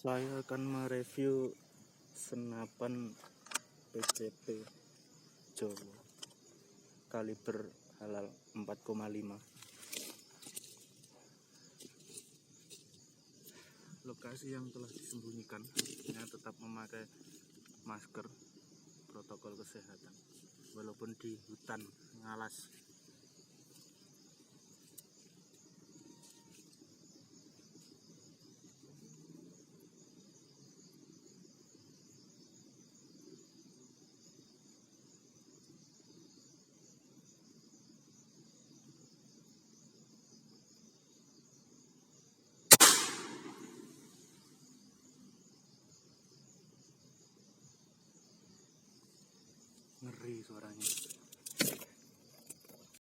Saya akan mereview senapan PCP Jawa kaliber halal 4,5. Lokasi yang telah disembunyikan tetap memakai masker protokol kesehatan walaupun di hutan ngalas.